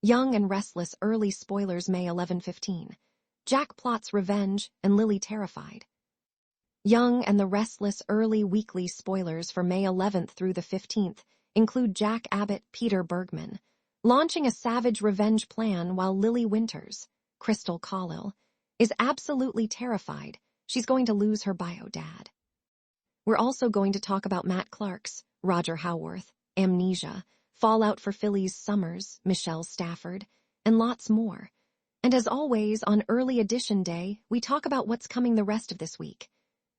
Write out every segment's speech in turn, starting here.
Young and Restless early spoilers May 11:15. Jack plots revenge and Lily terrified. Young and the Restless early weekly spoilers for May 11th through the 15th include Jack Abbott, Peter Bergman, launching a savage revenge plan while Lily Winters, Crystal Collill, is absolutely terrified she's going to lose her bio dad. We're also going to talk about Matt Clark's, Roger Howarth, Amnesia, Fallout for Philly's Summers, Michelle Stafford, and lots more. And as always, on Early Edition Day, we talk about what's coming the rest of this week.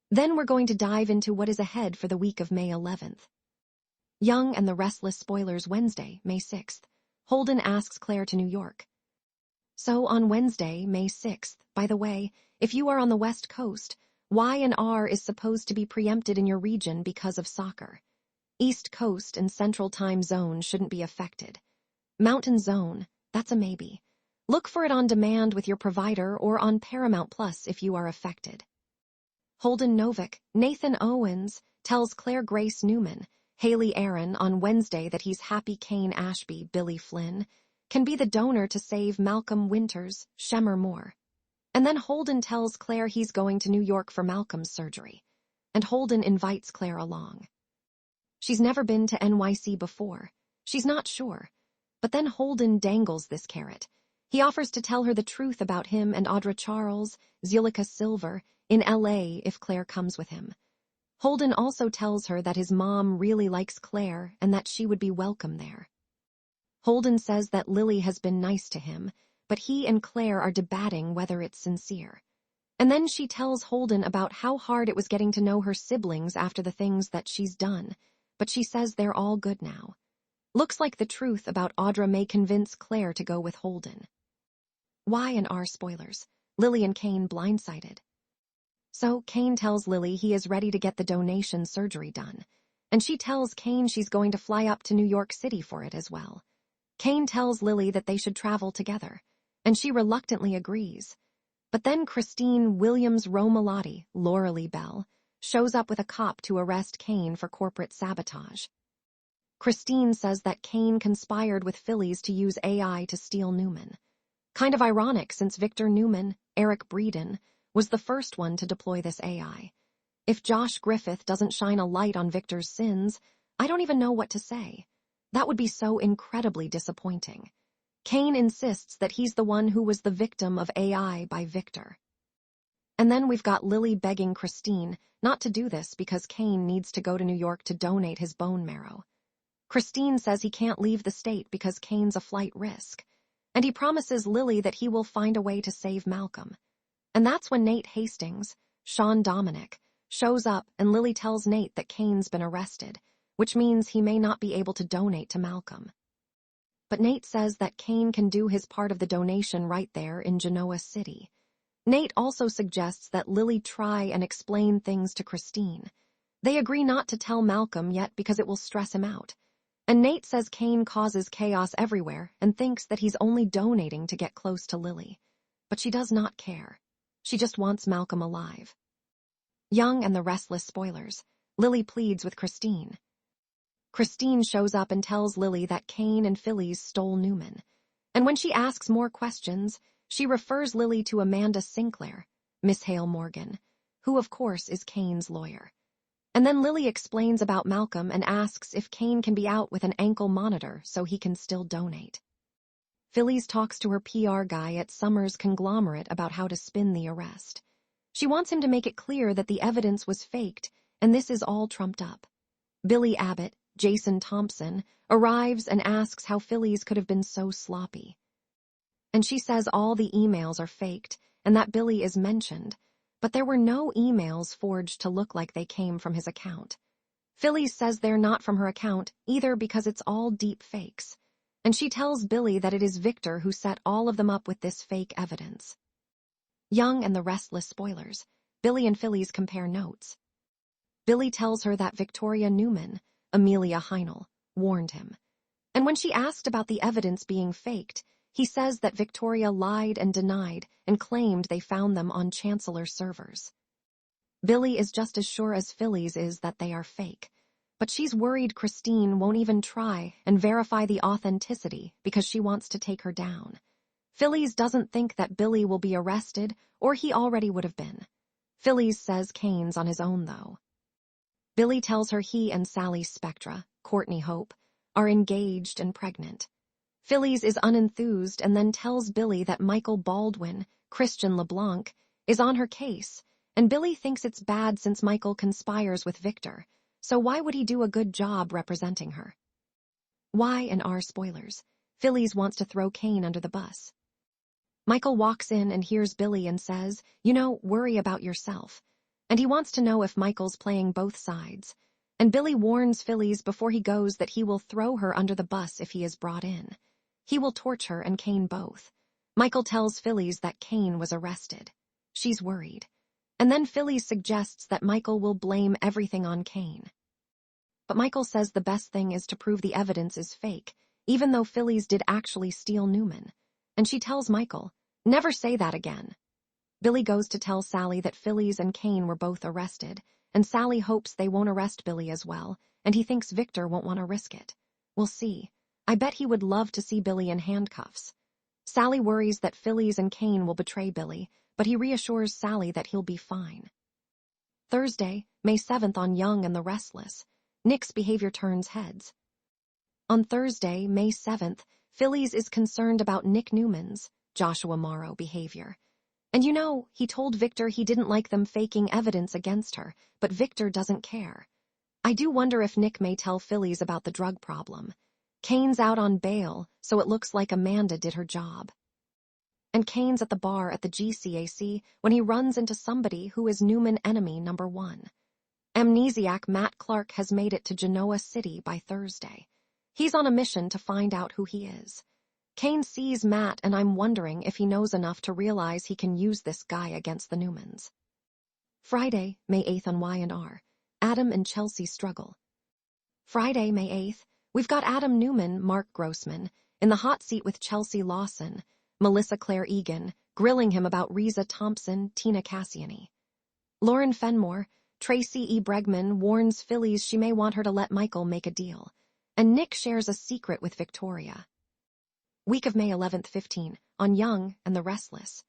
Then we're going to dive into what is ahead for the week of May 11th. Young and the Restless spoilers Wednesday, May 6th. Holden asks Claire to New York. So on Wednesday, May 6th, by the way, if you are on the West Coast, Y&R is supposed to be preempted in your region because of soccer. East Coast and Central Time Zone shouldn't be affected. Mountain Zone, that's a maybe. Look for it on demand with your provider or on Paramount Plus if you are affected. Holden Novick, Nathan Owens, tells Claire Grace Newman, Haley Aaron on Wednesday that he's happy Kane Ashby, Billy Flynn, can be the donor to save Malcolm Winters, Shemar Moore. And then Holden tells Claire he's going to New York for Malcolm's surgery. And Holden invites Claire along. She's never been to NYC before. She's not sure. But then Holden dangles this carrot. He offers to tell her the truth about him and Audra Charles, Zuleika Silver, in LA if Claire comes with him. Holden also tells her that his mom really likes Claire and that she would be welcome there. Holden says that Lily has been nice to him, but he and Claire are debating whether it's sincere. And then she tells Holden about how hard it was getting to know her siblings after the things that she's done, but she says they're all good now. Looks like the truth about Audra may convince Claire to go with Holden. Y&R spoilers. Lily and Kane blindsided. So Kane tells Lily he is ready to get the donation surgery done, and she tells Kane she's going to fly up to New York City for it as well. Kane tells Lily that they should travel together, and she reluctantly agrees. But then Christine Williams Romalotti, Laura Lee Bell, shows up with a cop to arrest Kane for corporate sabotage. Christine says that Kane conspired with Phillies to use AI to steal Newman. Kind of ironic since Victor Newman, Eric Breeden, was the first one to deploy this AI. If Josh Griffith doesn't shine a light on Victor's sins, I don't even know what to say. That would be so incredibly disappointing. Kane insists that he's the one who was the victim of AI by Victor. And then we've got Lily begging Christine not to do this because Kane needs to go to New York to donate his bone marrow. Christine says he can't leave the state because Kane's a flight risk, and he promises Lily that he will find a way to save Malcolm. And that's when Nate Hastings, Sean Dominic, shows up and Lily tells Nate that Kane's been arrested, which means he may not be able to donate to Malcolm. But Nate says that Kane can do his part of the donation right there in Genoa City. Nate also suggests that Lily try and explain things to Christine. They agree not to tell Malcolm yet because it will stress him out. And Nate says Kane causes chaos everywhere and thinks that he's only donating to get close to Lily. But she does not care. She just wants Malcolm alive. Young and the Restless spoilers. Lily pleads with Christine. Christine shows up and tells Lily that Kane and Phillies stole Newman. And when she asks more questions, she refers Lily to Amanda Sinclair, Miss Hale Morgan, who of course is Kane's lawyer. And then Lily explains about Malcolm and asks if Kane can be out with an ankle monitor so he can still donate. Phillies talks to her PR guy at Summers Conglomerate about how to spin the arrest. She wants him to make it clear that the evidence was faked and this is all trumped up. Billy Abbott, Jason Thompson, arrives and asks how Phillies could have been so sloppy. And she says all the emails are faked and that Billy is mentioned, but there were no emails forged to look like they came from his account. Phillies says they're not from her account either because it's all deep fakes. And she tells Billy that it is Victor who set all of them up with this fake evidence. Young and the Restless spoilers. Billy and Phillies compare notes. Billy tells her that Victoria Newman, Amelia Heinel, warned him. And when she asked about the evidence being faked, he says that Victoria lied and denied and claimed they found them on Chancellor servers. Billy is just as sure as Phillies is that they are fake, But she's worried Christine won't even try and verify the authenticity because she wants to take her down. Phillies doesn't think that Billy will be arrested, or he already would have been. Phillies says Kane's on his own, though. Billy tells her he and Sally Spectra, Courtney Hope, are engaged and pregnant. Phillies is unenthused and then tells Billy that Michael Baldwin, Christian LeBlanc, is on her case, and Billy thinks it's bad since Michael conspires with Victor, so why would he do a good job representing her? Y&R spoilers. Phillies wants to throw Kane under the bus. Michael walks in and hears Billy and says, worry about yourself. And he wants to know if Michael's playing both sides. And Billy warns Phillies before he goes that he will throw her under the bus if he is brought in. He will torch her and Kane both. Michael tells Phillies that Kane was arrested. She's worried. And then Phillies suggests that Michael will blame everything on Kane. But Michael says the best thing is to prove the evidence is fake, even though Phillies did actually steal Newman. And she tells Michael, never say that again. Billy goes to tell Sally that Phillies and Kane were both arrested, and Sally hopes they won't arrest Billy as well, and he thinks Victor won't want to risk it. We'll see. I bet he would love to see Billy in handcuffs. Sally worries that Phillies and Kane will betray Billy, but he reassures Sally that he'll be fine. Thursday, May 7th on Young and the Restless. Nick's behavior turns heads. On Thursday, May 7th, Phillies is concerned about Nick Newman's, Joshua Morrow, behavior. And he told Victor he didn't like them faking evidence against her, but Victor doesn't care. I do wonder if Nick may tell Phillies about the drug problem. Kane's out on bail, so it looks like Amanda did her job. And Kane's at the bar at the GCAC when he runs into somebody who is Newman enemy number 1. Amnesiac Matt Clark has made it to Genoa City by Thursday. He's on a mission to find out who he is. Kane sees Matt, and I'm wondering if he knows enough to realize he can use this guy against the Newmans. Friday, May 8th on Y&R. Adam and Chelsea struggle. Friday, May 8th, we've got Adam Newman, Mark Grossman, in the hot seat with Chelsea Lawson, Melissa Claire Egan, grilling him about Reza Thompson, Tina Cassiany. Lauren Fenmore, Tracy E. Bregman warns Phillies she may want her to let Michael make a deal, and Nick shares a secret with Victoria. Week of May 11th, 15, on Young and the Restless.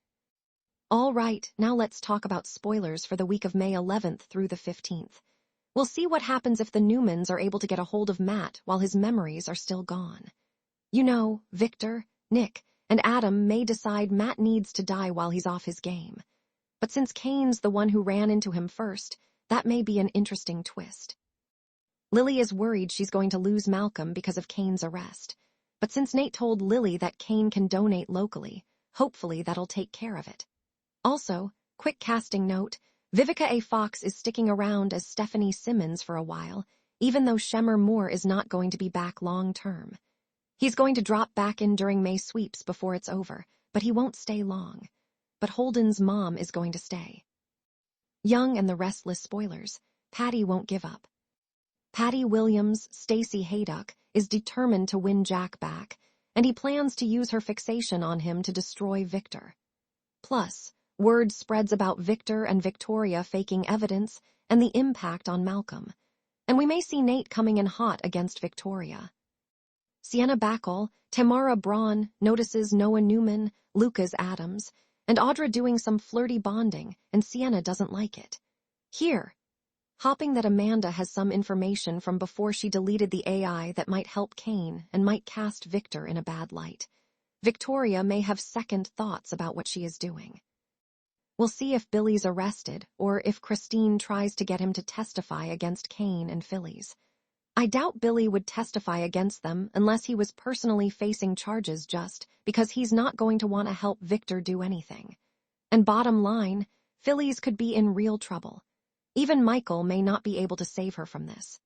All right, now let's talk about spoilers for the week of May 11th through the 15th. We'll see what happens if the Newmans are able to get a hold of Matt while his memories are still gone. Victor, Nick, and Adam may decide Matt needs to die while he's off his game. But since Kane's the one who ran into him first, that may be an interesting twist. Lily is worried she's going to lose Malcolm because of Kane's arrest. But since Nate told Lily that Kane can donate locally, hopefully that'll take care of it. Also, quick casting note, Vivica A. Fox is sticking around as Stephanie Simmons for a while, even though Shemar Moore is not going to be back long-term. He's going to drop back in during May sweeps before it's over, but he won't stay long. But Holden's mom is going to stay. Young and the Restless spoilers. Patty won't give up. Patty Williams, Stacey Haydock, is determined to win Jack back, and he plans to use her fixation on him to destroy Victor. Plus, word spreads about Victor and Victoria faking evidence and the impact on Malcolm. And we may see Nate coming in hot against Victoria. Sienna Bacall, Tamara Braun notices Noah Newman, Lucas Adams, and Audra doing some flirty bonding, and Sienna doesn't like it. Here, hopping that Amanda has some information from before she deleted the AI that might help Kane and might cast Victor in a bad light. Victoria may have second thoughts about what she is doing. We'll see if Billy's arrested or if Christine tries to get him to testify against Kane and Phillies. I doubt Billy would testify against them unless he was personally facing charges just because he's not going to want to help Victor do anything. And bottom line, Phillies could be in real trouble. Even Michael may not be able to save her from this.